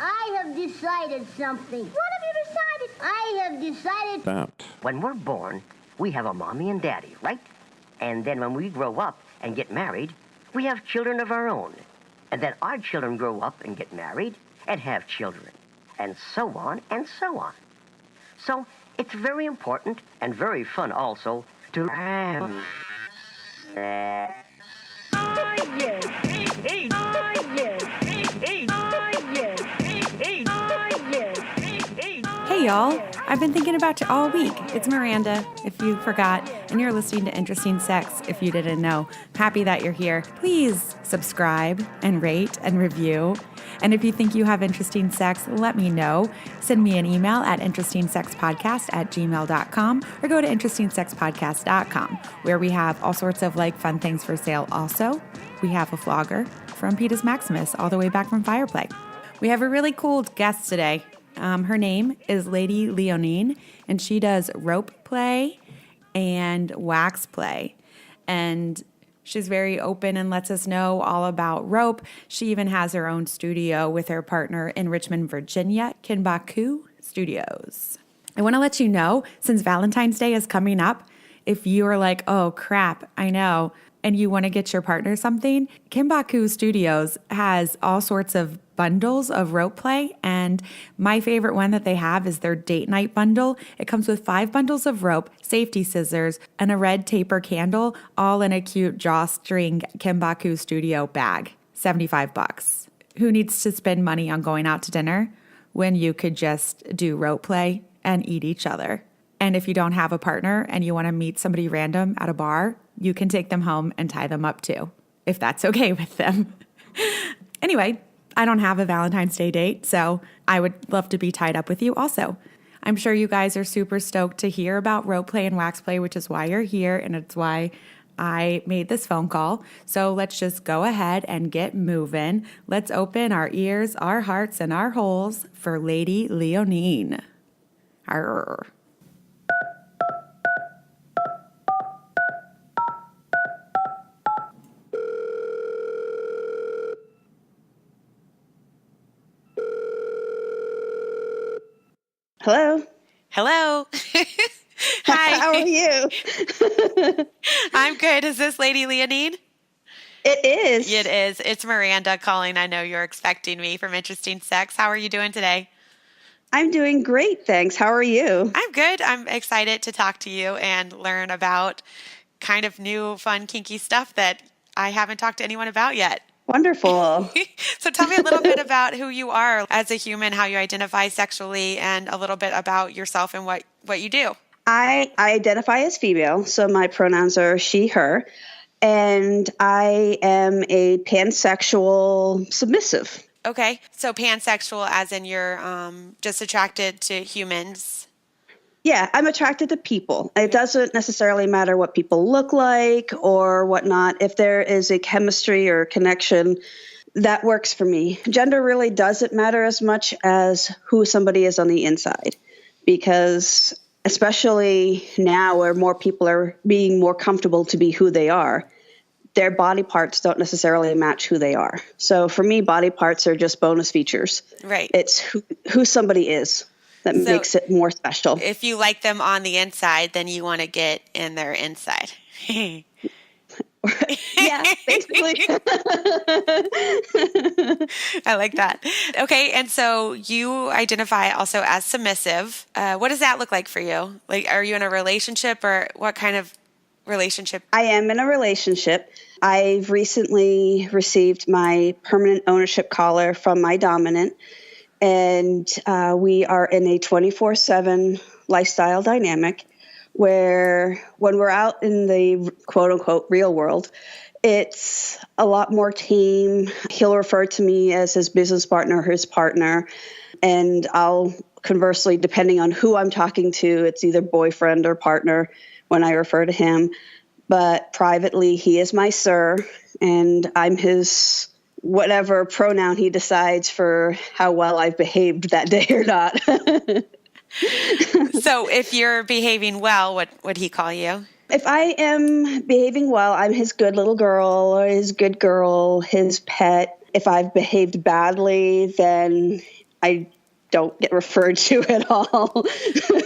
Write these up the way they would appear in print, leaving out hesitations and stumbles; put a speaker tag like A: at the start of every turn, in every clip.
A: I have decided something. What have you decided? I have decided
B: that
C: when we're born, we have a mommy and daddy, right? And then when we grow up and get married, we have children of our own. And then our children grow up and get married and have children. And so on and so on. So it's very important and very fun also to...
D: Hey y'all, I've been thinking about you all week. It's Miranda, if you forgot, and you're listening to Interesting Sex, if you didn't know. Happy that you're here. Please subscribe and rate and review. And if you think you have interesting sex, let me know. Send me an email at interestingsexpodcast@gmail.com or go to interestingsexpodcast.com, where we have all sorts of fun things for sale. Also, we have a flogger from Petus Maximus all the way back from Fireplay. We have a really cool guest today. Her name is Lady Lyonene, and she does rope play and wax play. And she's very open and lets us know all about rope. She even has her own studio with her partner in Richmond, Virginia, Kinbaku Studios. I want to let you know, since Valentine's Day is coming up, if you are like, oh crap, I know, and you want to get your partner something, Kinbaku Studios has all sorts of bundles of rope play, and my favorite one that they have is their date night bundle. It comes with 5 bundles of rope, safety scissors, and a red taper candle, all in a cute drawstring Kinbaku Studio bag. $75. Who needs to spend money on going out to dinner when you could just do rope play and eat each other? And if you don't have a partner and you want to meet somebody random at a bar, you can take them home and tie them up too, if that's okay with them. Anyway, I don't have a Valentine's Day date, so I would love to be tied up with you also. I'm sure you guys are super stoked to hear about rope play and wax play, which is why you're here, and it's why I made this phone call. So let's just go ahead and get moving. Let's open our ears, our hearts, and our holes for Lady Lyonene. Arr.
E: Hello.
D: Hello. Hi.
E: How are you?
D: I'm good. Is this Lady Lyonene?
E: It is.
D: It is. It's Miranda calling. I know you're expecting me from Interesting Sex. How are you doing today?
E: I'm doing great, thanks. How are you?
D: I'm good. I'm excited to talk to you and learn about kind of new, fun, kinky stuff that I haven't talked to anyone about yet.
E: Wonderful.
D: So tell me a little bit about who you are as a human, how you identify sexually, and a little bit about yourself and what you do.
E: I identify as female, so my pronouns are she, her, and I am a pansexual submissive.
D: Okay, so pansexual as in you're just attracted to humans.
E: Yeah, I'm attracted to people. It doesn't necessarily matter what people look like or whatnot. If there is a chemistry or connection, that works for me. Gender really doesn't matter as much as who somebody is on the inside, because especially now where more people are being more comfortable to be who they are, their body parts don't necessarily match who they are. So for me, body parts are just bonus features.
D: Right.
E: It's who somebody is that makes it more special.
D: If you like them on the inside, then you want to get in their inside.
E: Yeah, basically.
D: I like that. Okay, and so you identify also as submissive. What does that look like for you? Like, are you in a relationship, or what kind of relationship?
E: I am in a relationship. I've recently received my permanent ownership collar from my dominant, and we are in a 24/7 lifestyle dynamic where when we're out in the quote-unquote real world, it's a lot more team. He'll refer to me as his business partner, his partner, and I'll conversely, depending on who I'm talking to, it's either boyfriend or partner when I refer to him. But privately, he is my sir, and I'm his whatever pronoun he decides for how well I've behaved that day or not.
D: So if you're behaving well, what would he call you?
E: If I am behaving well, I'm his good little girl or his good girl, his pet. If I've behaved badly, then I don't get referred to at all.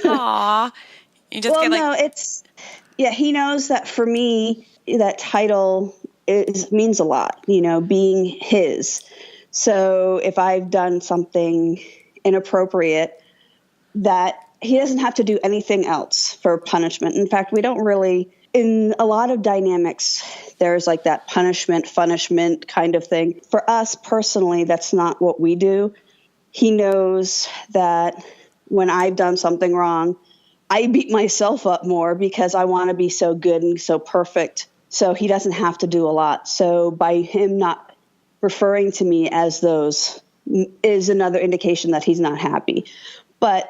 D: Aw. You just get like...
E: No, he knows that for me, that title means a lot, being his. So if I've done something inappropriate, that he doesn't have to do anything else for punishment. In fact, we don't really, in a lot of dynamics, there's like that punishment kind of thing. For us personally, that's not what we do. He knows that when I've done something wrong, I beat myself up more because I want to be so good and so perfect. So he doesn't have to do a lot. So by him not referring to me as those is another indication that he's not happy. But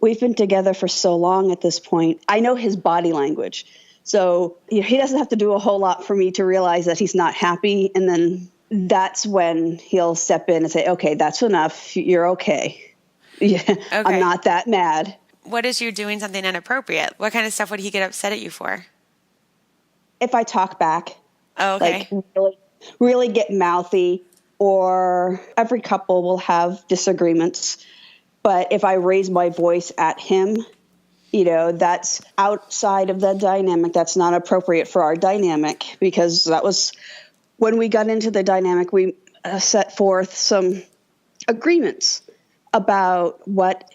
E: we've been together for so long at this point. I know his body language. So he doesn't have to do a whole lot for me to realize that he's not happy. And then that's when he'll step in and say, okay, that's enough. You're okay. Yeah, okay. I'm not that mad.
D: What is you doing something inappropriate? What kind of stuff would he get upset at you for?
E: If I talk back.
D: Oh, okay.
E: Like really get mouthy, or every couple will have disagreements. But if I raise my voice at him, that's outside of the dynamic. That's not appropriate for our dynamic, because that was when we got into the dynamic, we set forth some agreements about what,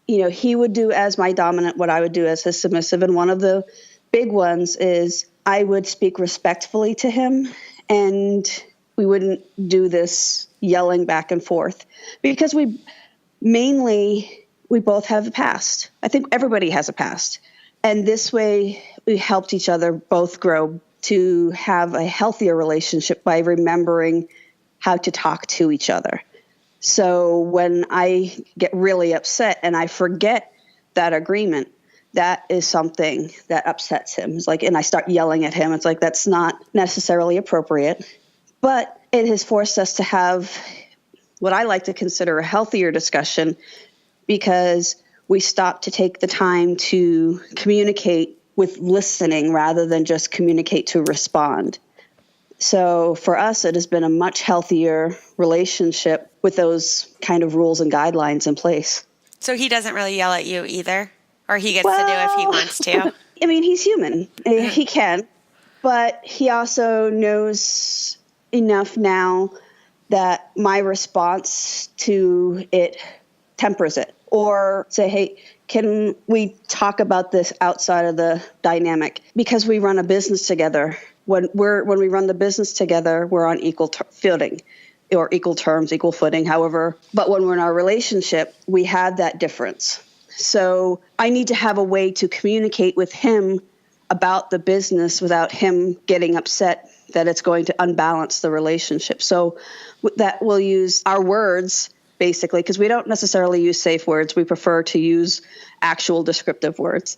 E: he would do as my dominant, what I would do as his submissive. And one of the big ones is I would speak respectfully to him, and we wouldn't do this yelling back and forth, because we both have a past. I think everybody has a past. And this way we helped each other both grow to have a healthier relationship by remembering how to talk to each other. So when I get really upset and I forget that agreement, that is something that upsets him. It's like, and I start yelling at him. It's like, that's not necessarily appropriate, but it has forced us to have what I like to consider a healthier discussion, because we stop to take the time to communicate with listening rather than just communicate to respond. So for us, it has been a much healthier relationship with those kind of rules and guidelines in place.
D: So he doesn't really yell at you either? Or he gets to do if he wants to?
E: I mean, he's human. He can. But he also knows enough now that my response to it tempers it. Or say, hey, can we talk about this outside of the dynamic? Because we run a business together. When we run the business together, we're on equal footing, or equal terms, equal footing, however. But when we're in our relationship, we have that difference. So I need to have a way to communicate with him about the business without him getting upset that it's going to unbalance the relationship. So that we'll use our words, basically, because we don't necessarily use safe words. We prefer to use actual descriptive words.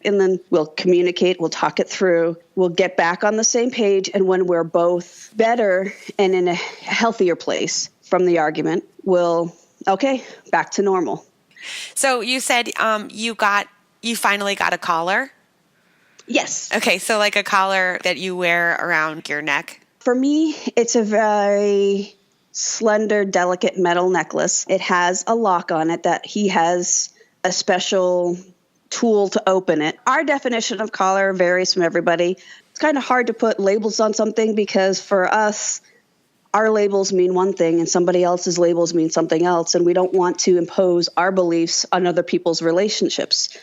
E: And then we'll communicate, we'll talk it through, we'll get back on the same page. And when we're both better and in a healthier place from the argument, we'll, okay, back to normal.
D: So you said you finally got a collar?
E: Yes.
D: Okay, so like a collar that you wear around your neck?
E: For me, it's a very slender, delicate metal necklace. It has a lock on it that he has a special tool to open it. Our definition of collar varies from everybody. It's kind of hard to put labels on something, because for us, our labels mean one thing and somebody else's labels mean something else, and we don't want to impose our beliefs on other people's relationships.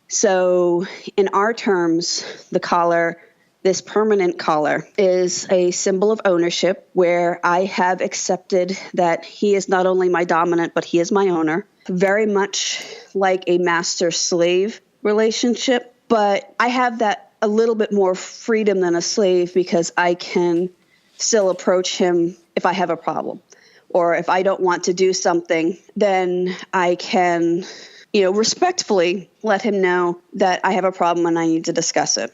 E: So in our terms, the collar, this permanent collar, is a symbol of ownership, where I have accepted that he is not only my dominant, but he is my owner. Very much like a master-slave relationship, but I have that a little bit more freedom than a slave, because I can still approach him if I have a problem, or if I don't want to do something, then I can, respectfully let him know that I have a problem and I need to discuss it.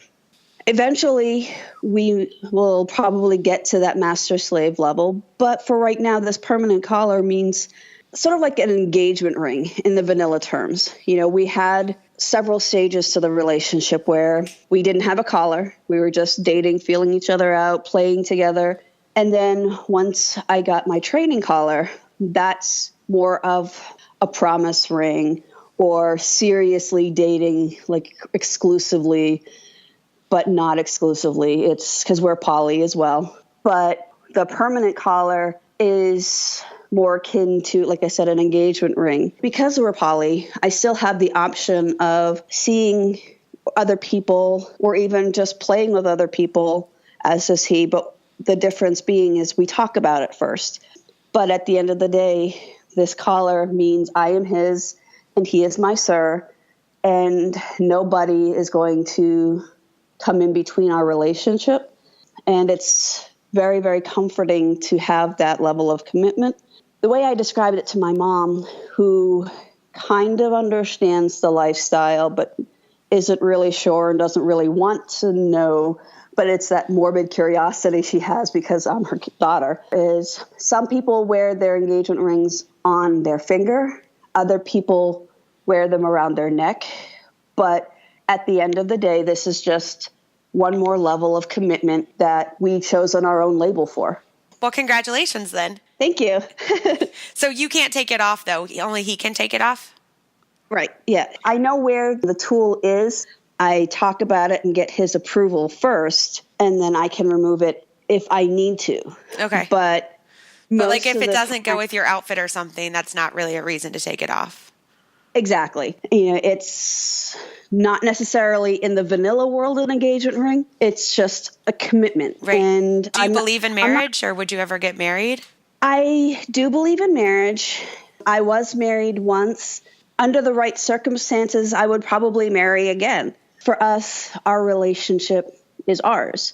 E: Eventually, we will probably get to that master-slave level, but for right now, this permanent collar means sort of like an engagement ring in the vanilla terms. We had several stages to the relationship where we didn't have a collar. We were just dating, feeling each other out, playing together. And then once I got my training collar, that's more of a promise ring or seriously dating, like exclusively, but not exclusively. It's because we're poly as well. But the permanent collar is more akin to, like I said, an engagement ring. Because we're poly, I still have the option of seeing other people or even just playing with other people, as does he. But the difference being is we talk about it first. But at the end of the day, this collar means I am his and he is my sir, and nobody is going to come in between our relationship. And it's very, very comforting to have that level of commitment. The way I described it to my mom, who kind of understands the lifestyle, but isn't really sure and doesn't really want to know, but it's that morbid curiosity she has because I'm her daughter, is some people wear their engagement rings on their finger. Other people wear them around their neck. But at the end of the day, this is just one more level of commitment that we've chosen our own label for.
D: Well, congratulations then.
E: Thank you.
D: So you can't take it off, though. Only he can take it off?
E: Right. Yeah. I know where the tool is. I talk about it and get his approval first, and then I can remove it if I need to.
D: Okay.
E: But
D: like if it doesn't go with your outfit or something, that's not really a reason to take it off.
E: Exactly. It's not necessarily in the vanilla world an engagement ring. It's just a commitment.
D: Right.
E: And
D: do you believe in marriage, or would you ever get married?
E: I do believe in marriage. I was married once. Under the right circumstances, I would probably marry again. For us, our relationship is ours.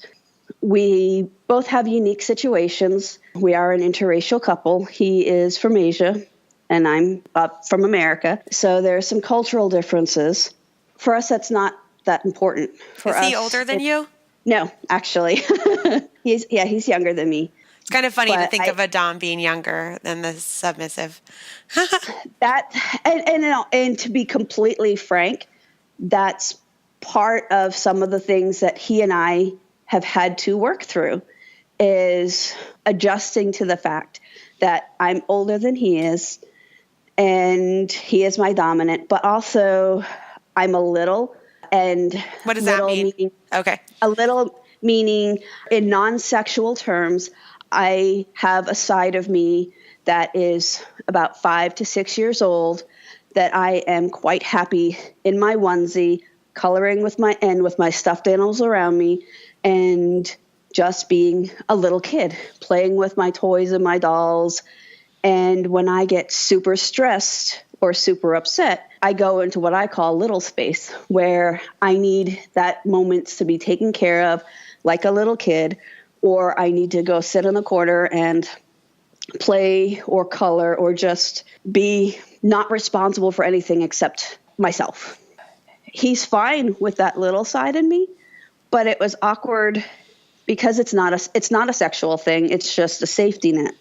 E: We both have unique situations. We are an interracial couple. He is from Asia, and I'm from America. So there are some cultural differences. For us, that's not that important. For us,
D: is he older than you?
E: No, actually. He's younger than me.
D: It's kind of funny to think of a dom being younger than the submissive.
E: And to be completely frank, that's part of some of the things that he and I have had to work through, is adjusting to the fact that I'm older than he is and he is my dominant, but also I'm a little. And
D: what does that mean? Okay.
E: A little meaning in non-sexual terms, I have a side of me that is about 5 to 6 years old that I am quite happy in my onesie, coloring with my stuffed animals around me, and just being a little kid, playing with my toys and my dolls. And when I get super stressed or super upset, I go into what I call little space, where I need that moment to be taken care of like a little kid, or I need to go sit in the corner and play or color or just be not responsible for anything except myself. He's fine with that little side in me, but it was awkward because it's not a sexual thing. It's just a safety net,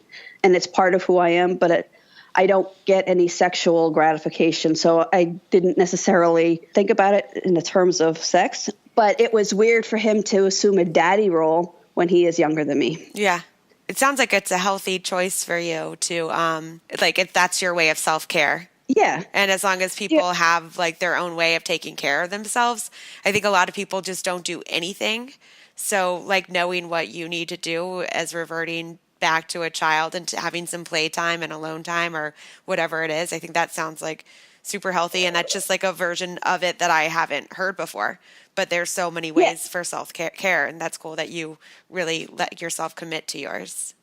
E: and it's part of who I am, but I don't get any sexual gratification. So I didn't necessarily think about it in the terms of sex, but it was weird for him to assume a daddy role when he is younger than me.
D: Yeah. It sounds like it's a healthy choice for you to, if that's your way of self-care.
E: Yeah.
D: And as long as people have like their own way of taking care of themselves, I think a lot of people just don't do anything. So like knowing what you need to do as reverting back to a child and to having some playtime and alone time or whatever it is, I think that sounds like super healthy. And that's just like a version of it that I haven't heard before. But there's so many ways for self-care, and that's cool that you really let yourself commit to yours.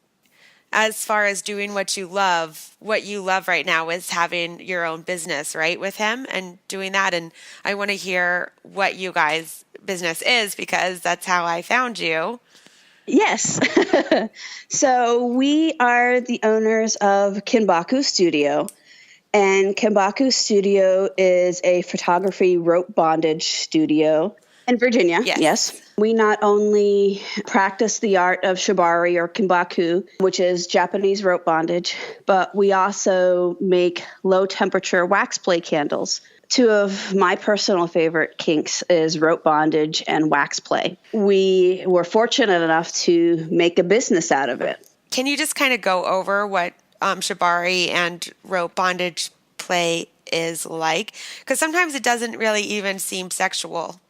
D: As far as doing what you love right now is having your own business, right, with him and doing that. And I want to hear what you guys' business is, because that's how I found you.
E: Yes. So we are the owners of Kinbaku Studio. And Kinbaku Studio is a photography rope bondage studio in Virginia. Yes. We not only practice the art of shibari or kinbaku, which is Japanese rope bondage, but we also make low temperature wax play candles. Two of my personal favorite kinks is rope bondage and wax play. We were fortunate enough to make a business out of it.
D: Can you just kind of go over what shibari and rope bondage play is like? Because sometimes it doesn't really even seem sexual.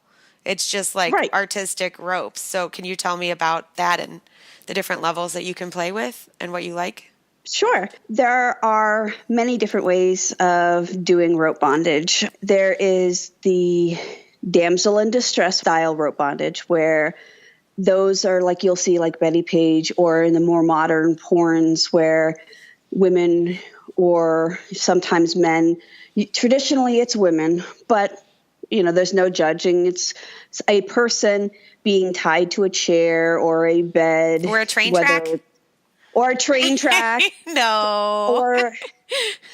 D: It's just like
E: Right.
D: artistic ropes. So can you tell me about that and the different levels that you can play with and what you like?
E: Sure. There are many different ways of doing rope bondage. There is the damsel in distress style rope bondage, where those are like you'll see like Betty Page, or in the more modern porns where women or sometimes men, traditionally it's women, but there's no judging. It's a person being tied to a chair or a bed.
D: Or a train track?
E: Or a train track.
D: No.
E: Or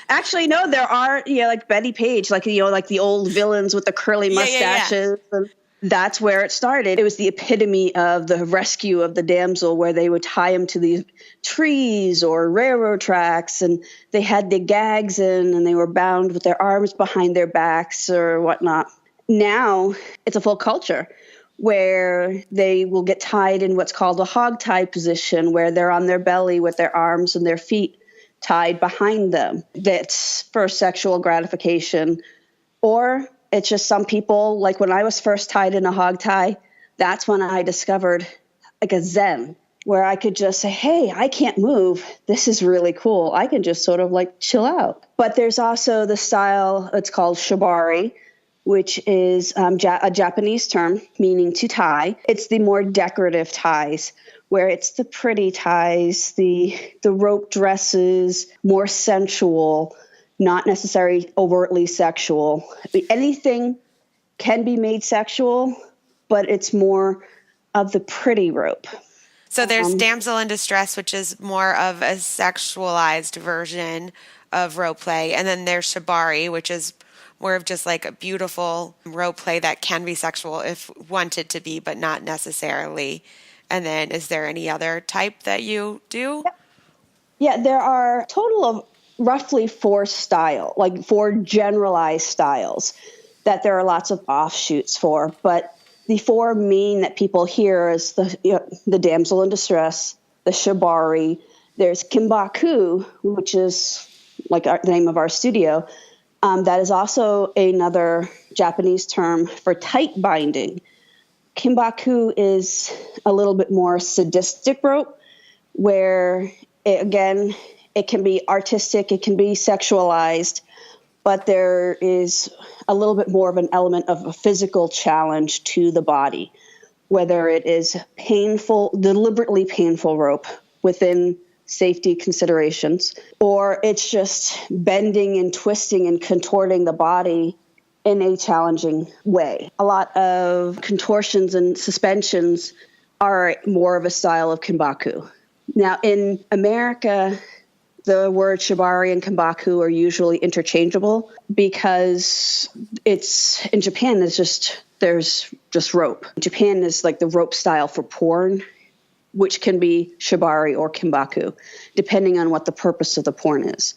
E: actually, no, there are, like Betty Page, like the old villains with the curly mustaches.
D: Yeah.
E: And that's where it started. It was the epitome of the rescue of the damsel, where they would tie them to these trees or railroad tracks, and they had the gags in, and they were bound with their arms behind their backs or whatnot. Now it's a full culture where they will get tied in what's called a hog tie position, where they're on their belly with their arms and their feet tied behind them. That's for sexual gratification. Or it's just some people, like when I was first tied in a hog tie, that's when I discovered like a zen, where I could just say, hey, I can't move. This is really cool. I can just sort of like chill out. But there's also the style, it's called shibari, which is a Japanese term meaning to tie. It's the more decorative ties, where it's the pretty ties, the rope dresses, more sensual, not necessarily overtly sexual. Anything can be made sexual, but it's more of the pretty rope.
D: So there's damsel in distress, which is more of a sexualized version of rope play. And then there's shibari, which is more of just like a beautiful rope play that can be sexual if wanted to be, but not necessarily. And then is there any other type that you do?
E: Yeah, there are a total of roughly four generalized styles that there are lots of offshoots for. But the four main that people hear is the damsel in distress, the shibari, there's kimbaku, which is like the name of our studio. That is also another Japanese term for tight binding. Kimbaku is a little bit more sadistic rope, where it can be artistic, it can be sexualized, but there is a little bit more of an element of a physical challenge to the body, whether it is painful, deliberately painful rope within safety considerations, or it's just bending and twisting and contorting the body in a challenging way. A lot of contortions and suspensions are more of a style of kimbaku. Now, in America, the word shibari and kimbaku are usually interchangeable, because in Japan, there's just rope. Japan is like the rope style for porn, which can be shibari or kimbaku, depending on what the purpose of the porn is.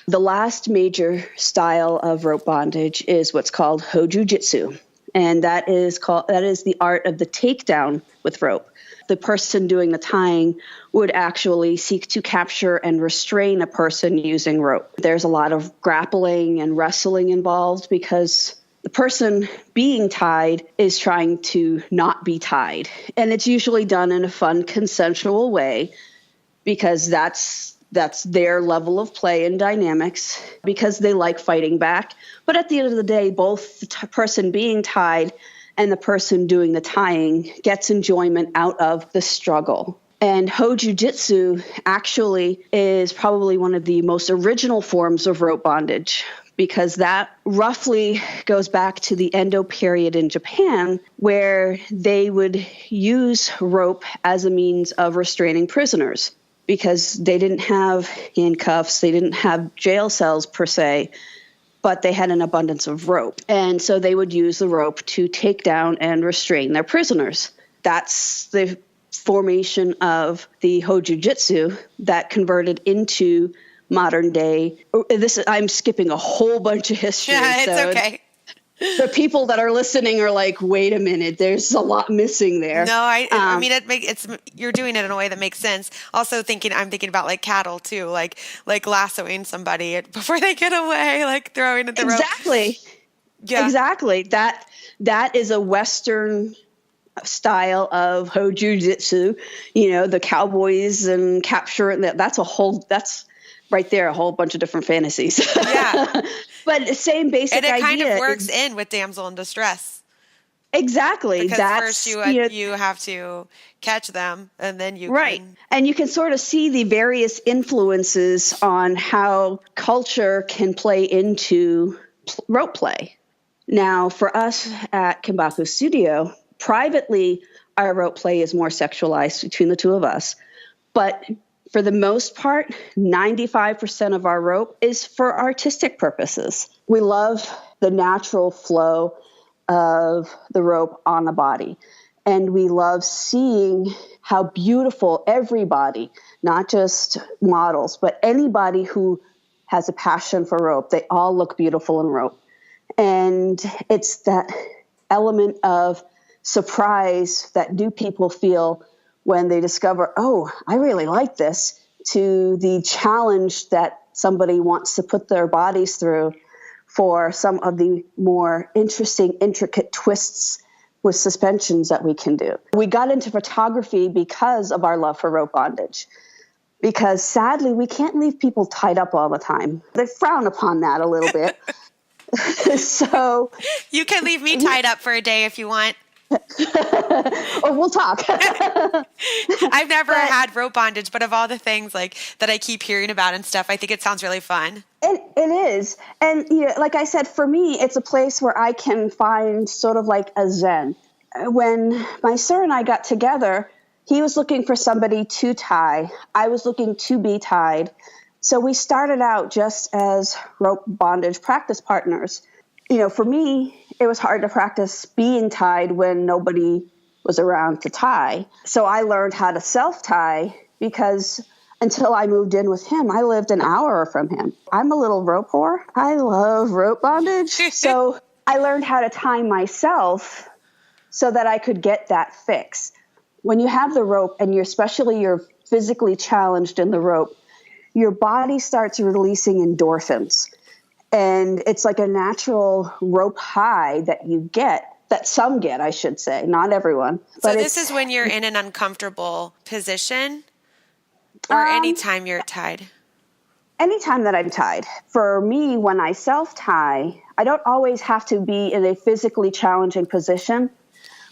E: The last major style of rope bondage is what's called hojujitsu, and that is the art of the takedown with rope. The person doing the tying would actually seek to capture and restrain a person using rope. There's a lot of grappling and wrestling involved, because the person being tied is trying to not be tied. And it's usually done in a fun, consensual way, because that's their level of play and dynamics, because they like fighting back. But at the end of the day, both the person being tied and the person doing the tying gets enjoyment out of the struggle. And hojujitsu actually is probably one of the most original forms of rope bondage, because that roughly goes back to the Edo period in Japan, where they would use rope as a means of restraining prisoners, because they didn't have handcuffs, they didn't have jail cells per se, but they had an abundance of rope. And so they would use the rope to take down and restrain their prisoners. That's the formation of the hojujitsu that converted into modern day. I'm skipping a whole bunch of history.
D: Yeah, it's okay.
E: the people that are listening are like, wait a minute, there's a lot missing there.
D: No, I mean, you're doing it in a way that makes sense. Also I'm thinking about like cattle too, like lassoing somebody before they get away, like throwing at the rope.
E: Yeah. Exactly. That is a Western style of jiu-jitsu, the cowboys and capture. That's right there, a whole bunch of different fantasies.
D: Yeah.
E: But the same basic idea.
D: And it kind of works in with damsel in distress.
E: Exactly.
D: Because first you have to catch them, and then you can...
E: And you can sort of see the various influences on how culture can play into rope play. Now, for us at Kimbaku Studio, privately, our rope play is more sexualized between the two of us. But for the most part, 95% of our rope is for artistic purposes. We love the natural flow of the rope on the body. And we love seeing how beautiful everybody, not just models, but anybody who has a passion for rope, they all look beautiful in rope. And it's that element of surprise that new people feel when they discover, oh, I really like this, to the challenge that somebody wants to put their bodies through for some of the more interesting, intricate twists with suspensions that we can do. We got into photography because of our love for rope bondage. Because sadly, we can't leave people tied up all the time. They frown upon that a little bit. So
D: you can leave me tied up for a day if you want.
E: Or we'll talk.
D: I've never had rope bondage, but of all the things like that I keep hearing about and stuff, I think it sounds really fun.
E: It is. And like I said, for me, it's a place where I can find sort of like a zen. When my sir and I got together, he was looking for somebody to tie. I was looking to be tied. So we started out just as rope bondage practice partners. For me, it was hard to practice being tied when nobody was around to tie. So I learned how to self-tie because until I moved in with him, I lived an hour from him. I'm a little rope whore. I love rope bondage. So I learned how to tie myself so that I could get that fix. When you have the rope and you're physically challenged in the rope, your body starts releasing endorphins. And it's like a natural rope high that you get, that some get, I should say, not everyone.
D: So this is when you're in an uncomfortable position or anytime you're tied?
E: Anytime that I'm tied. For me, when I self-tie, I don't always have to be in a physically challenging position,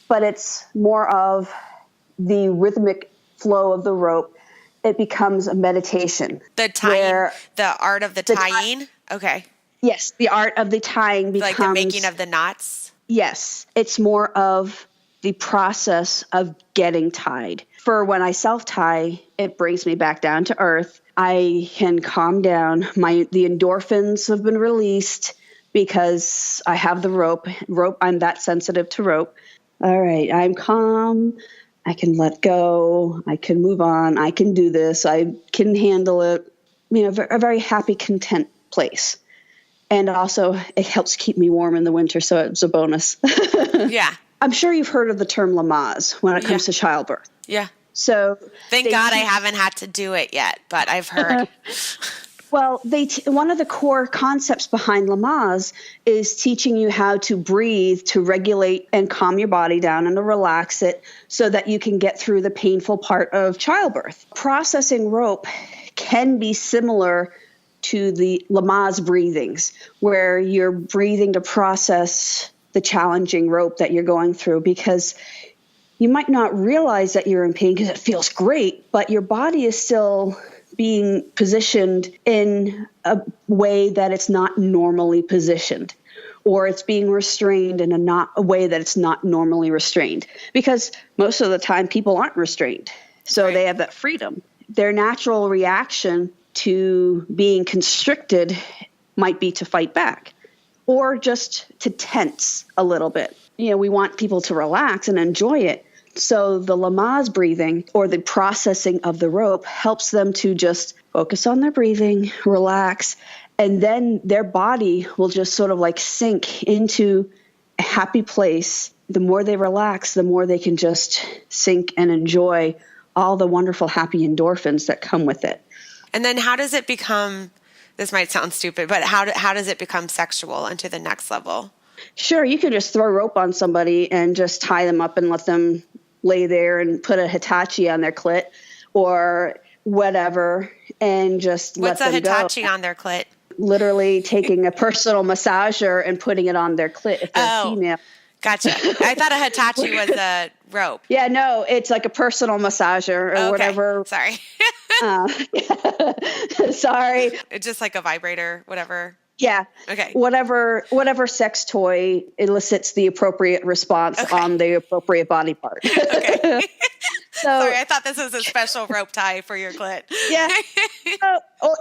E: but it's more of the rhythmic flow of the rope. It becomes a meditation.
D: The tying, the art of the tying? Okay.
E: Yes, the art of the tying becomes...
D: Like the making of the knots?
E: Yes. It's more of the process of getting tied. For when I self-tie, it brings me back down to earth. I can calm down. The endorphins have been released because I have the rope. I'm that sensitive to rope. All right, I'm calm. I can let go. I can move on. I can do this. I can handle it. A very happy, content place. And also, it helps keep me warm in the winter, so it's a bonus.
D: Yeah.
E: I'm sure you've heard of the term Lamaze when it comes to childbirth.
D: Yeah.
E: So
D: thank God I haven't had to do it yet, but I've heard.
E: Well, one of the core concepts behind Lamaze is teaching you how to breathe, to regulate and calm your body down and to relax it so that you can get through the painful part of childbirth. Processing rope can be similar to the Lamaze breathings, where you're breathing to process the challenging rope that you're going through, because you might not realize that you're in pain because it feels great, but your body is still being positioned in a way that it's not normally positioned, or it's being restrained in a way that it's not normally restrained, because most of the time people aren't restrained. So They have that freedom. Their natural reaction to being constricted might be to fight back or just to tense a little bit. We want people to relax and enjoy it. So the Lamaze breathing, or the processing of the rope, helps them to just focus on their breathing, relax, And then their body will just sort of like sink into a happy place. The more they relax, the more they can just sink and enjoy all the wonderful, happy endorphins that come with it.
D: And then how does it become, this might sound stupid, but how does it become sexual and to the next level?
E: Sure, you could just throw rope on somebody and just tie them up and let them lay there and put a Hitachi on their clit or whatever and just let them go.
D: What's a Hitachi on their clit?
E: Literally taking a personal massager and putting it on their clit if they're female.
D: Gotcha. I thought a Hitachi was a rope.
E: Yeah, no, it's like a personal massager or whatever.
D: Sorry.
E: Sorry.
D: It's just like a vibrator, whatever.
E: Yeah.
D: Okay.
E: Whatever sex toy elicits the appropriate response on the appropriate body part.
D: Okay.
E: Sorry,
D: I thought this was a special rope tie for your clit.
E: Yeah.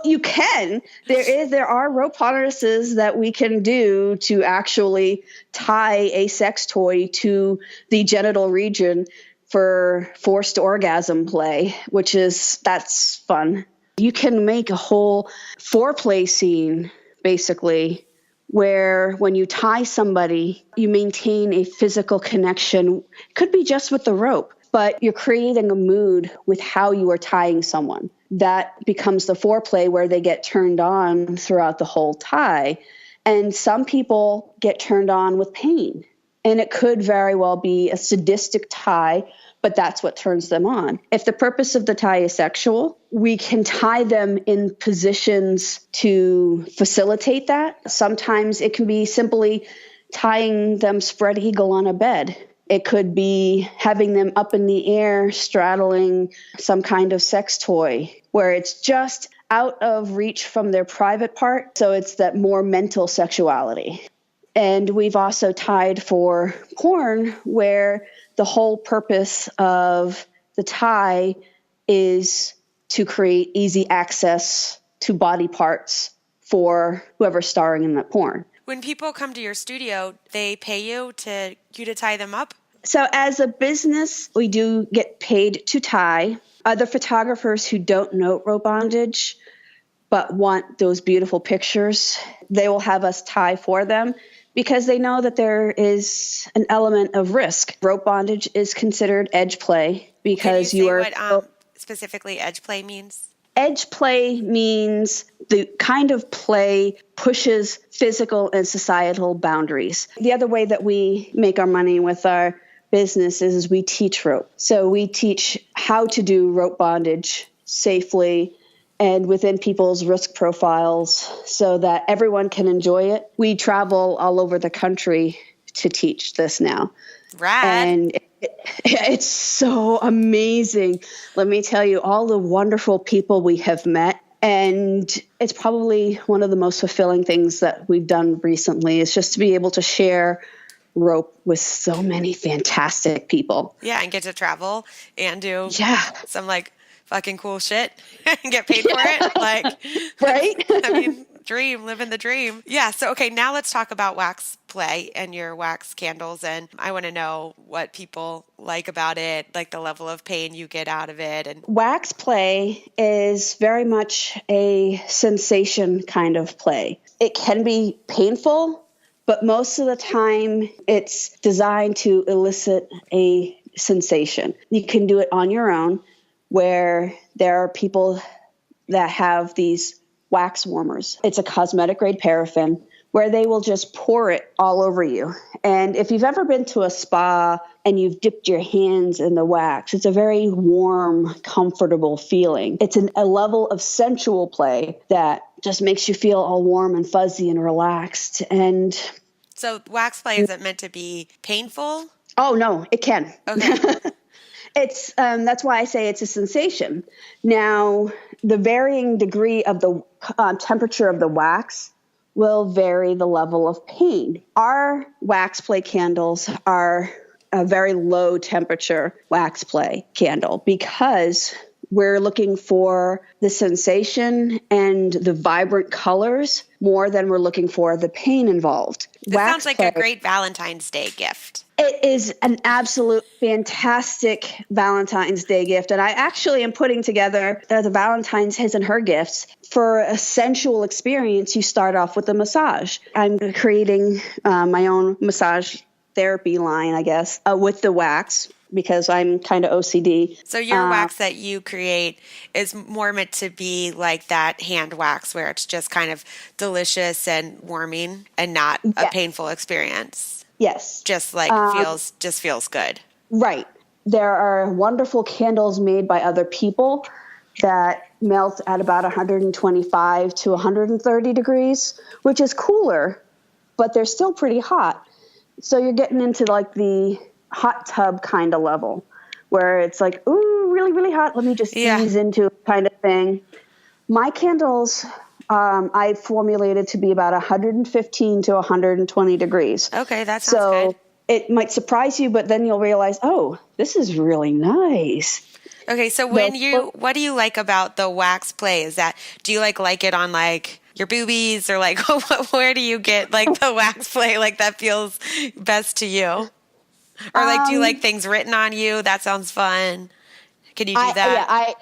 E: You can. There are rope harnesses that we can do to actually tie a sex toy to the genital region for forced orgasm play, that's fun. You can make a whole foreplay scene, basically, where when you tie somebody, you maintain a physical connection. Could be just with the rope, but you're creating a mood with how you are tying someone. That becomes the foreplay where they get turned on throughout the whole tie. And some people get turned on with pain. And it could very well be a sadistic tie, but that's what turns them on. If the purpose of the tie is sexual, we can tie them in positions to facilitate that. Sometimes it can be simply tying them spread eagle on a bed. It could be having them up in the air, straddling some kind of sex toy, where it's just out of reach from their private part. So it's that more mental sexuality. And we've also tied for porn, where the whole purpose of the tie is to create easy access to body parts for whoever's starring in that porn.
D: When people come to your studio, they pay you to tie them up?
E: So as a business, we do get paid to tie. Other photographers who don't know rope bondage but want those beautiful pictures, they will have us tie for them because they know that there is an element of risk. Rope bondage is considered edge play because
D: Can you say what specifically edge play means?
E: Edge play means the kind of play pushes physical and societal boundaries. The other way that we make our money with our business is we teach rope. So we teach how to do rope bondage safely and within people's risk profiles so that everyone can enjoy it. We travel all over the country to teach this now.
D: Rad.
E: And it's so amazing. Let me tell you, all the wonderful people we have met. And it's probably one of the most fulfilling things that we've done recently is just to be able to share rope with so many fantastic people.
D: Yeah, and get to travel and do some fucking cool shit and get paid for it.
E: Right?
D: I mean, living the dream. Yeah. So, okay, now let's talk about wax play and your wax candles. And I want to know what people like about it, like the level of pain you get out of it. And
E: wax play is very much a sensation kind of play. It can be painful, but most of the time it's designed to elicit a sensation. You can do it on your own, where there are people that have these wax warmers. It's a cosmetic grade paraffin where they will just pour it all over you. And if you've ever been to a spa and you've dipped your hands in the wax, it's a very warm, comfortable feeling. It's a level of sensual play that just makes you feel all warm and fuzzy and relaxed. And
D: so wax play isn't meant to be painful?
E: Oh, no, it can.
D: Okay.
E: It's that's why I say it's a sensation. Now, the varying degree of the temperature of the wax will vary the level of pain. Our wax play candles are a very low temperature wax play candle because we're looking for the sensation and the vibrant colors more than we're looking for the pain involved.
D: This sounds like a great Valentine's Day gift.
E: It is an absolute fantastic Valentine's Day gift. And I actually am putting together the Valentine's his and her gifts. For a sensual experience, you start off with a massage. I'm creating my own massage therapy line, I guess, with the wax, because I'm kind of OCD.
D: So your wax that you create is more meant to be like that hand wax where it's just kind of delicious and warming and not a painful experience.
E: Yes.
D: Just like feels good.
E: Right. There are wonderful candles made by other people that melt at about 125 to 130 degrees, which is cooler, but they're still pretty hot. So you're getting into like the hot tub kind of level where it's like, ooh, really, really hot. Let me just ease into it kind of thing. My candles, I formulated to be about 115 to 120 degrees.
D: Okay, that sounds good.
E: So it might surprise you, but then you'll realize, oh, this is really nice.
D: Okay, so what do you like about the wax play? Do you like it on like your boobies, or like where do you get like the wax play like that feels best to you? Or like do you like things written on you? That sounds fun. Can you do that?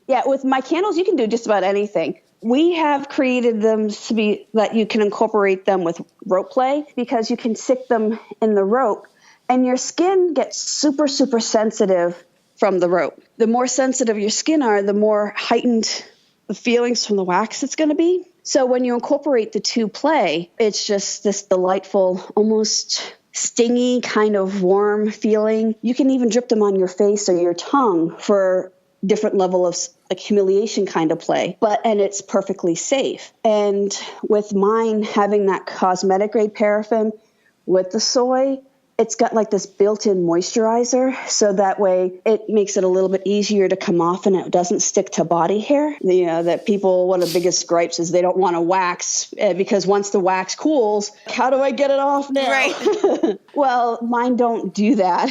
E: Yeah, with my candles you can do just about anything. We have created them to be that you can incorporate them with rope play, because you can stick them in the rope and your skin gets super, super sensitive from the rope. The more sensitive your skin are, the more heightened the feelings from the wax it's going to be. So when you incorporate the two play, it's just this delightful, almost stingy kind of warm feeling. You can even drip them on your face or your tongue for different level of like humiliation kind of play, and it's perfectly safe. And with mine having that cosmetic grade paraffin with the soy, it's got like this built-in moisturizer, so that way it makes it a little bit easier to come off and it doesn't stick to body hair. That people, one of the biggest gripes is they don't want to wax because once the wax cools, how do I get it off now?
D: Right.
E: Well, mine don't do that.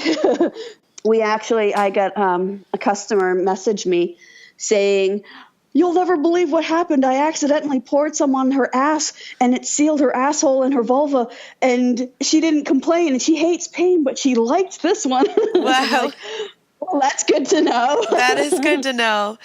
E: I got a customer message me saying, "You'll never believe what happened. I accidentally poured some on her ass and it sealed her asshole and her vulva, and she didn't complain and she hates pain, but she liked this one."
D: Wow.
E: Well, that's good to know.
D: That is good to know.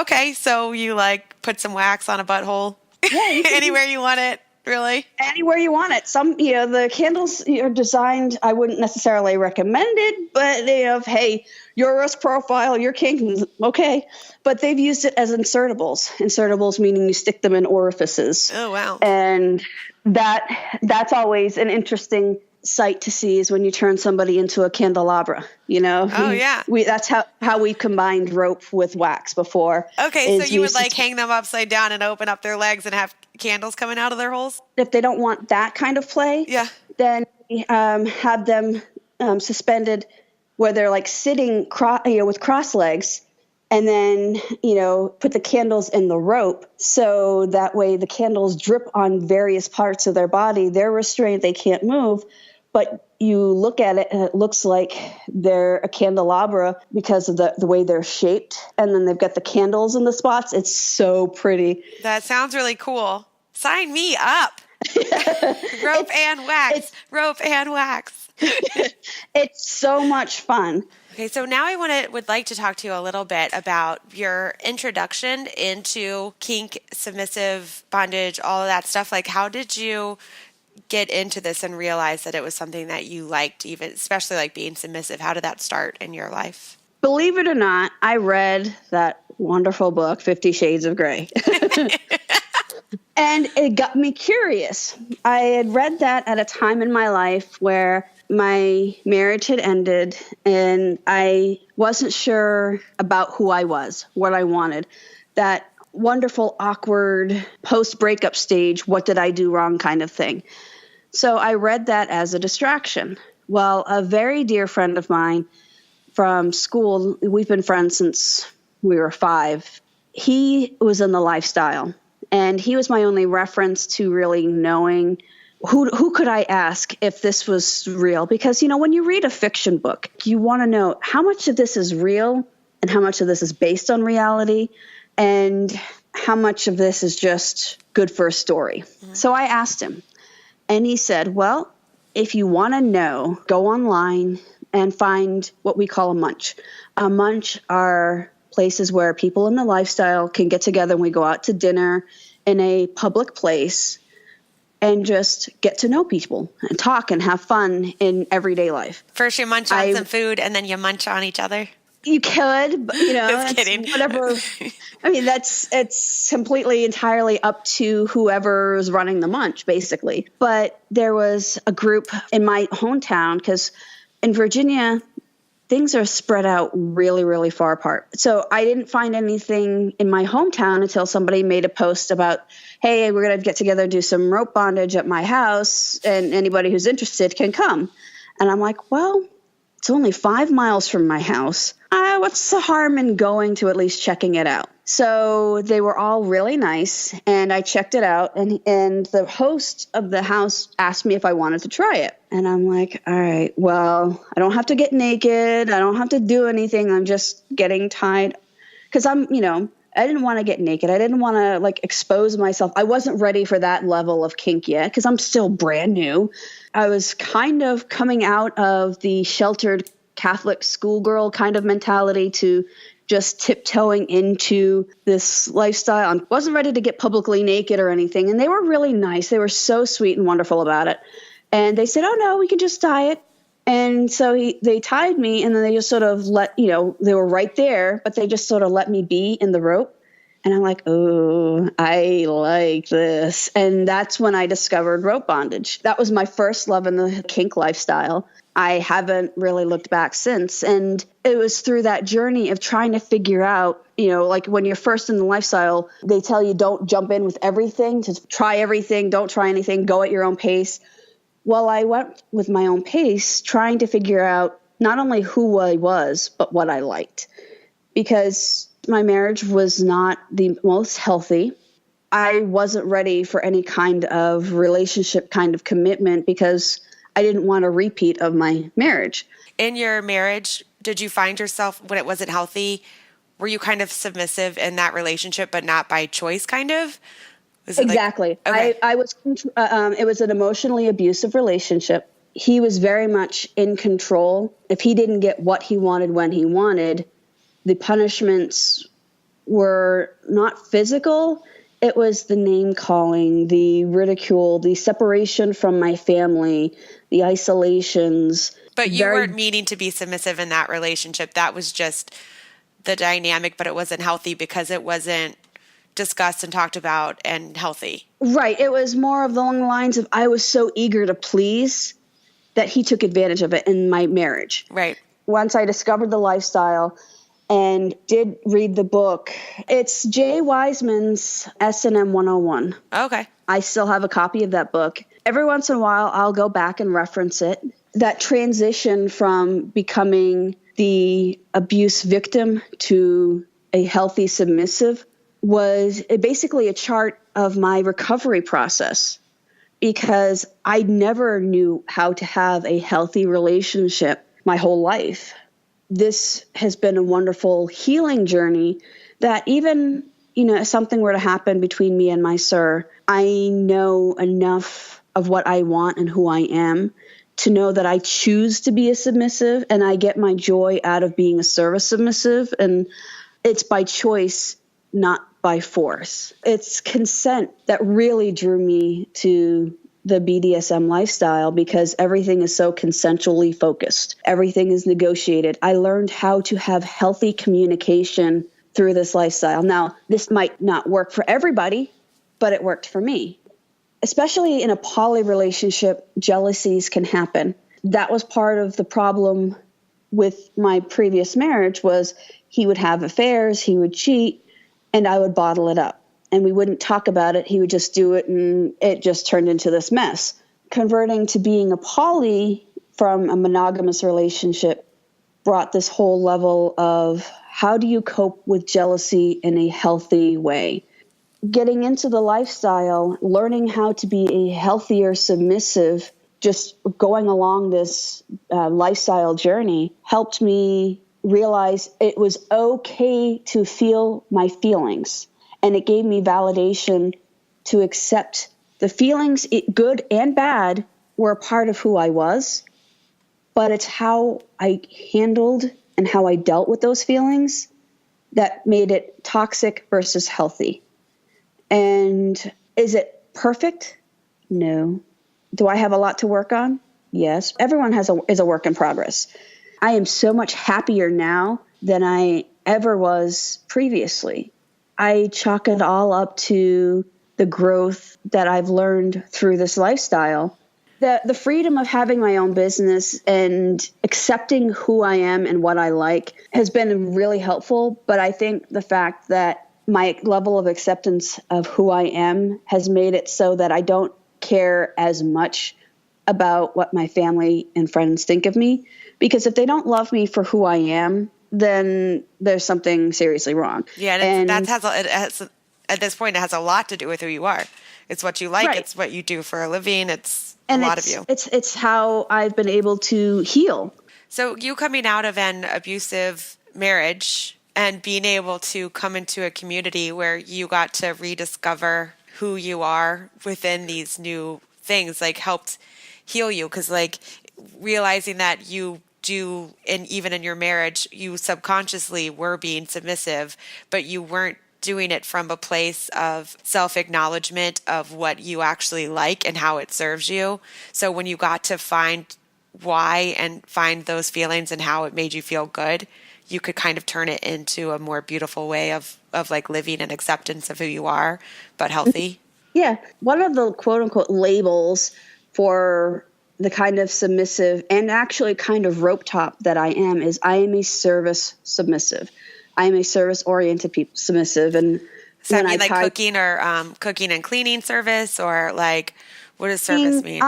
D: Okay, so you like put some wax on a butthole? Yeah. Anywhere you want it, really? Anywhere
E: you want it. The candles are designed, I wouldn't necessarily recommend it, but hey, your risk profile, your kink, okay. But they've used it as insertables. Insertables meaning you stick them in orifices.
D: Oh, wow.
E: And that's always an interesting sight to see, is when you turn somebody into a candelabra,
D: Oh, yeah.
E: That's how we combined rope with wax before.
D: Okay, so you would like hang them upside down and open up their legs and have candles coming out of their holes?
E: If they don't want that kind of play, then have them suspended where they're like sitting with cross legs, and then, put the candles in the rope, so that way the candles drip on various parts of their body. They're restrained, they can't move, but you look at it and it looks like they're a candelabra because of the way they're shaped. And then they've got the candles in the spots. It's so pretty.
D: That sounds really cool. Sign me up. Rope and wax.
E: It's so much fun.
D: Okay, so now I would like to talk to you a little bit about your introduction into kink, submissive, bondage, all of that stuff. Like, how did you get into this and realize that it was something that you liked, even especially like being submissive? How did that start in your life?
E: Believe it or not, I read that wonderful book, 50 Shades of Grey. And it got me curious. I had read that at a time in my life where my marriage had ended and I wasn't sure about who I was, what I wanted. That wonderful, awkward post-breakup stage, what did I do wrong kind of thing. So I read that as a distraction. Well, a very dear friend of mine from school, we've been friends since we were 5. He was in the lifestyle, and he was my only reference to really knowing who could I ask if this was real? Because, when you read a fiction book, you want to know how much of this is real and how much of this is based on reality, and how much of this is just good for a story. So I asked him, and he said, well, if you want to know, go online and find what we call a munch. A munch are places where people in the lifestyle can get together and we go out to dinner in a public place and just get to know people and talk and have fun in everyday life.
D: First you munch on some food and then you munch on each other?
E: You could, but, you know,
D: Just kidding.
E: Whatever. I mean, it's completely entirely up to whoever's running the munch, basically. But there was a group in my hometown, because in Virginia, things are spread out really, really far apart. So I didn't find anything in my hometown until somebody made a post about, hey, we're going to get together and do some rope bondage at my house, and anybody who's interested can come. And I'm like, well, it's only 5 miles from my house. What's the harm in going to at least checking it out? So they were all really nice, and I checked it out, and the host of the house asked me if I wanted to try it. And I'm like, all right, well, I don't have to get naked. I don't have to do anything. I'm just getting tied. Because I didn't want to get naked. I didn't want to expose myself. I wasn't ready for that level of kink yet because I'm still brand new. I was kind of coming out of the sheltered Catholic schoolgirl kind of mentality to just tiptoeing into this lifestyle. I wasn't ready to get publicly naked or anything. And they were really nice. They were so sweet and wonderful about it. And they said, oh, no, we can just tie it. And so they tied me, and then they just sort of they were right there, but they just sort of let me be in the rope. And I'm like, oh, I like this. And that's when I discovered rope bondage. That was my first love in the kink lifestyle. I haven't really looked back since. And it was through that journey of trying to figure out, when you're first in the lifestyle, they tell you don't jump in with everything, just try everything, don't try anything, go at your own pace. Well, I went with my own pace, trying to figure out not only who I was, but what I liked. Because my marriage was not the most healthy. I wasn't ready for any kind of relationship kind of commitment because I didn't want a repeat of my marriage. In your marriage, did you find yourself, when it wasn't healthy, were you kind of submissive in that relationship, but not by choice, kind of? Exactly. Okay. I was. It was an emotionally abusive relationship. He was very much in control. If he didn't get what he wanted when he wanted, the punishments were not physical. It was the name calling, the ridicule, the separation from my family, the isolations. But you weren't meaning to be submissive in that relationship. That was just the dynamic, but it wasn't healthy because it wasn't discussed and talked about and healthy. Right. It was more of along the lines of I was so eager to please that he took advantage of it in my marriage. Right. Once I discovered the lifestyle and did read the book, it's Jay Wiseman's S&M 101. Okay. I still have a copy of that book. Every once in a while, I'll go back and reference it. That transition from becoming the abuse victim to a healthy submissive was basically a chart of my recovery process, because I never knew how to have a healthy relationship my whole life. This has been a wonderful healing journey that even, if something were to happen between me and my sir, I know enough of what I want and who I am to know that I choose to be a submissive, and I get my joy out of being a service submissive. And it's by choice, not by force. It's consent that really drew me to the BDSM lifestyle, because everything is so consensually focused. Everything is negotiated. I learned how to have healthy communication through this lifestyle. Now, this might not work for everybody, but it worked for me. Especially in a poly relationship, jealousies can happen. That was part of the problem with my previous marriage, was he would have affairs, he would cheat, and I would bottle it up. And we wouldn't talk about it. He would just do it, and it just turned into this mess. Converting to being a poly from a monogamous relationship brought this whole level of how do you cope with jealousy in a healthy way? Getting into the lifestyle, learning how to be a healthier submissive, just going along this lifestyle journey helped me realize it was okay to feel my feelings. And it gave me validation to accept the feelings, good and bad, were a part of who I was. But it's how I handled and how I dealt with those feelings that made it toxic versus healthy. And is it perfect? No. Do I have a lot to work on? Yes. Everyone is a work in progress. I am so much happier now than I ever was previously. I chalk it all up to the growth that I've learned through this lifestyle. The freedom of having my own business and accepting who I am and what I like has been really helpful. But I think the fact that my level of acceptance of who I am has made it so that I don't care as much about what my family and friends think of me. Because if they don't love me for who I am, then there's something seriously wrong.
D: Yeah, and at this point, it has a lot to do with who you are. It's what you like. Right. It's what you do for a living. It's a lot of you.
E: It's how I've been able to heal.
D: So you coming out of an abusive marriage and being able to come into a community where you got to rediscover who you are within these new things, like helped heal you. Because like realizing that you do, and even in your marriage, you subconsciously were being submissive, but you weren't doing it from a place of self-acknowledgement of what you actually like and how it serves you. So when you got to find why and find those feelings and how it made you feel good, you could kind of turn it into a more beautiful way of like living and acceptance of who you are, but healthy.
E: Yeah. One of the quote unquote labels for the kind of submissive and actually kind of rope top that I am is I am a service submissive. I am a service-oriented submissive, and
D: so I mean, like cooking or cooking and cleaning service, or like, what does service mean?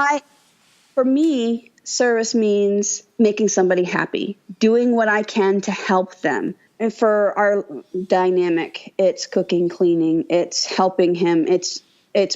E: For me, service means making somebody happy, doing what I can to help them. And for our dynamic, it's cooking, cleaning, it's helping him, it's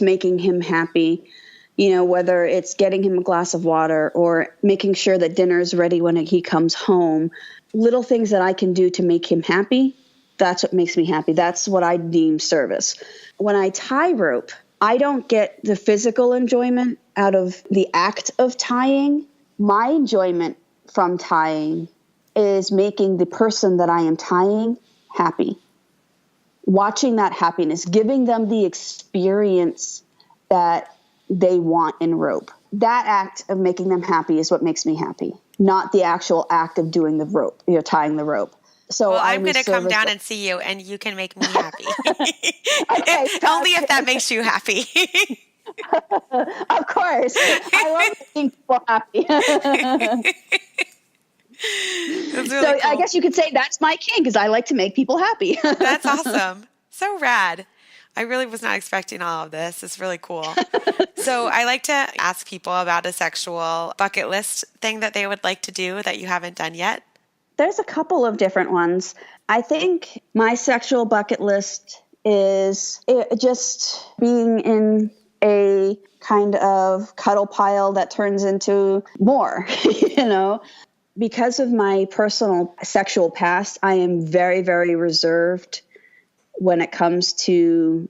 E: making him happy. You know, whether it's getting him a glass of water or making sure that dinner is ready when he comes home. Little things that I can do to make him happy, that's what makes me happy. That's what I deem service. When I tie rope, I don't get the physical enjoyment out of the act of tying. My enjoyment from tying is making the person that I am tying happy. Watching that happiness, giving them the experience that they want in rope. That act of making them happy is what makes me happy, not the actual act of doing the rope, tying the rope. So
D: well, I'm going to come down and see you, and you can make me happy. Okay, only if that makes you happy.
E: Of course. I love making people happy. Really so cool. I guess you could say that's my kink, because I like to make people happy.
D: That's awesome. So rad. I really was not expecting all of this. It's really cool. So I like to ask people about a sexual bucket list thing that they would like to do that you haven't done yet.
E: There's a couple of different ones. I think my sexual bucket list is just being in a kind of cuddle pile that turns into more, Because of my personal sexual past, I am very, very reserved when it comes to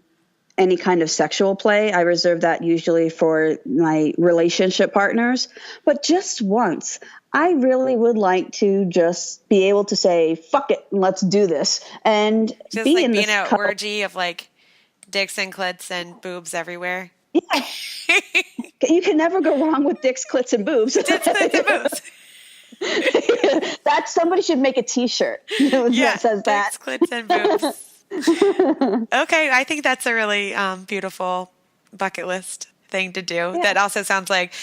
E: any kind of sexual play. I reserve that usually for my relationship partners. But just once, I really would like to just be able to say, fuck it, and let's do this. And
D: just be like in being an orgy of like dicks and clits and boobs everywhere.
E: Yeah. You can never go wrong with dicks, clits, and boobs.
D: Dicks, clits, and boobs.
E: That somebody should make a T-shirt that says that.
D: Dicks, clits, and boobs. Okay, I think that's a really beautiful bucket list thing to do. Yeah. That also sounds like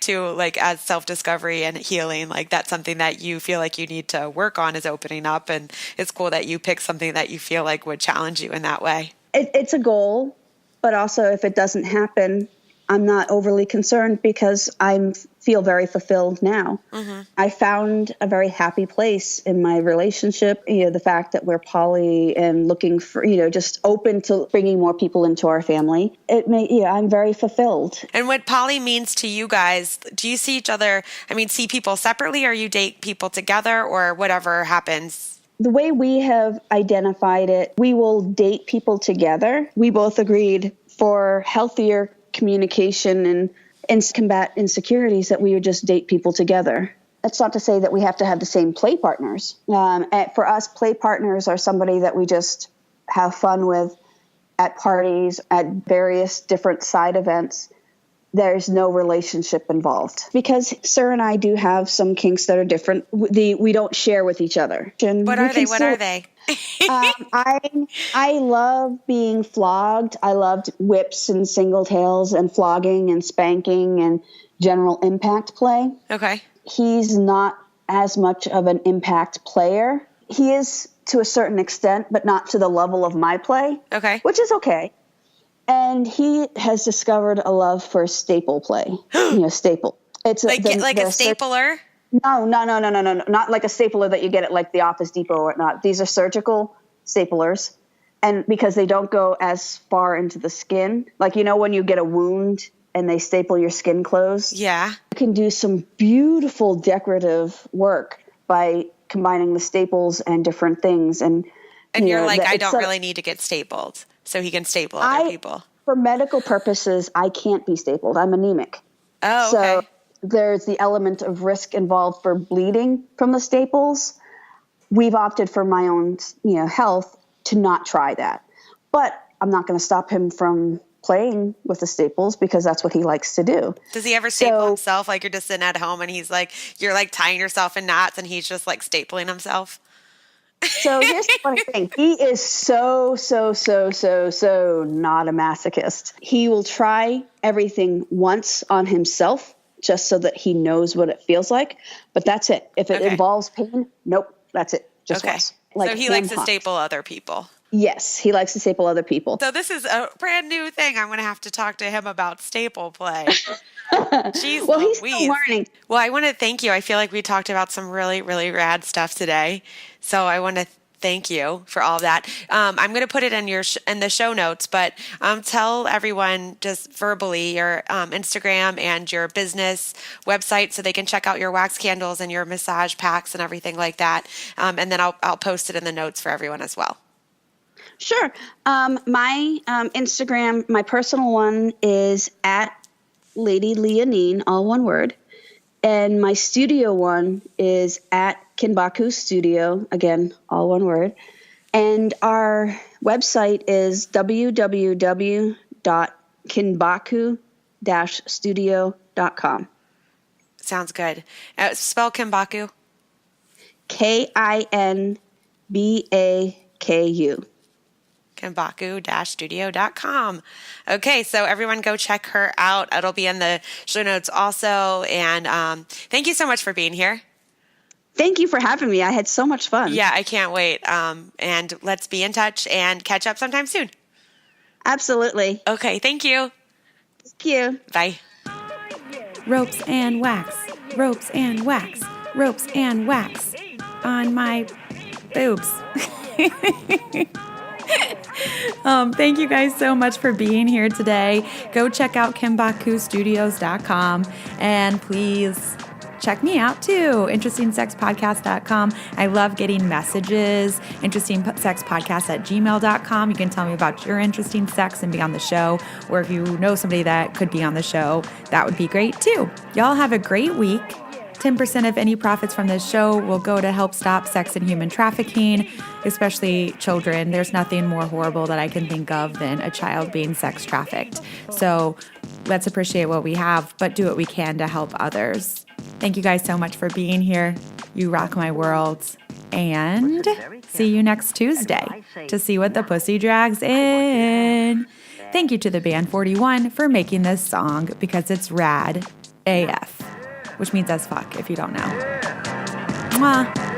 D: too, like as self-discovery and healing, like that's something that you feel like you need to work on is opening up, and it's cool that you pick something that you feel like would challenge you in that way.
E: It's a goal, but also if it doesn't happen, I'm not overly concerned because I'm feel very fulfilled now. I found a very happy place in my relationship. The fact that we're poly and looking for, just open to bringing more people into our family. I'm very fulfilled.
B: And what poly means to you guys, do you see each other, see people separately, or you date people together, or whatever happens?
E: The way we have identified it, we will date people together. We both agreed for healthier communication and combat insecurities that we would just date people together. That's not to say that we have to have the same play partners. For us, play partners are somebody that we just have fun with at parties, at various different side events. There's no relationship involved. Because Sir and I do have some kinks that are different. We don't share with each other.
B: What are they?
E: I love being flogged. I loved whips and single tails and flogging and spanking and general impact play.
B: Okay.
E: He's not as much of an impact player. He is to a certain extent, but not to the level of my play.
B: Okay.
E: Which is okay. And he has discovered a love for staple play. Staple. It's
B: like a stapler?
E: No. Not like a stapler that you get at like the Office Depot or whatnot. These are surgical staplers. And because they don't go as far into the skin, like, when you get a wound and they staple your skin closed.
B: Yeah.
E: You can do some beautiful decorative work by combining the staples and different things. And
B: you're like, I don't really need to get stapled, so he can staple other people.
E: For medical purposes, I can't be stapled. I'm anemic.
B: Oh, okay.
E: So there's the element of risk involved for bleeding from the staples. We've opted for my own, health to not try that. But I'm not going to stop him from playing with the staples because that's what he likes to do.
B: Does he ever staple himself? Like, you're just sitting at home and he's like, you're like tying yourself in knots and he's just like stapling himself?
E: So here's the funny thing. He is so not a masochist. He will try everything once on himself just so that he knows what it feels like. But that's it. If it involves pain, nope, that's it. Just once.
B: So he likes to staple other people.
E: Yes, he likes to staple other people.
B: So this is a brand new thing. I'm going to have to talk to him about staple play. Jeez,
E: well, he's still learning.
B: Well, I want to thank you. I feel like we talked about some really, really rad stuff today. So I want to thank you for all of that. I'm going to put it in in the show notes, but tell everyone just verbally your Instagram and your business website so they can check out your wax candles and your massage packs and everything like that. And then I'll post it in the notes for everyone as well.
E: Sure. My Instagram, my personal one is at Lady Lyonene, all one word. And my studio one is at Kinbaku Studio, again, all one word. And our website is www.kinbaku-studio.com.
B: Sounds good. Spell Kinbaku.
E: Kinbaku.
B: Kinbaku-studio.com. Okay, so everyone go check her out. It'll be in the show notes also. And thank you so much for being here.
E: Thank you for having me. I had so much fun.
B: Yeah, I can't wait. And let's be in touch and catch up sometime soon.
E: Absolutely.
B: Okay, thank you.
E: Thank you.
B: Bye.
D: Ropes and wax, ropes and wax, ropes and wax on my boobs. Thank you guys so much for being here today. Go check out KimbakuStudios.com and please check me out too, interestingsexpodcast.com. I love getting messages, interestingsexpodcast@gmail.com. You can tell me about your interesting sex and be on the show, or if you know somebody that could be on the show, that would be great too. Y'all have a great week. 10% of any profits from this show will go to help stop sex and human trafficking, especially children. There's nothing more horrible that I can think of than a child being sex trafficked. So let's appreciate what we have, but do what we can to help others. Thank you guys so much for being here. You rock my world. And see you next Tuesday to see what the pussy drags in. Thank you to the band 41 for making this song because it's rad AF. Which means as fuck if you don't know. Mwah.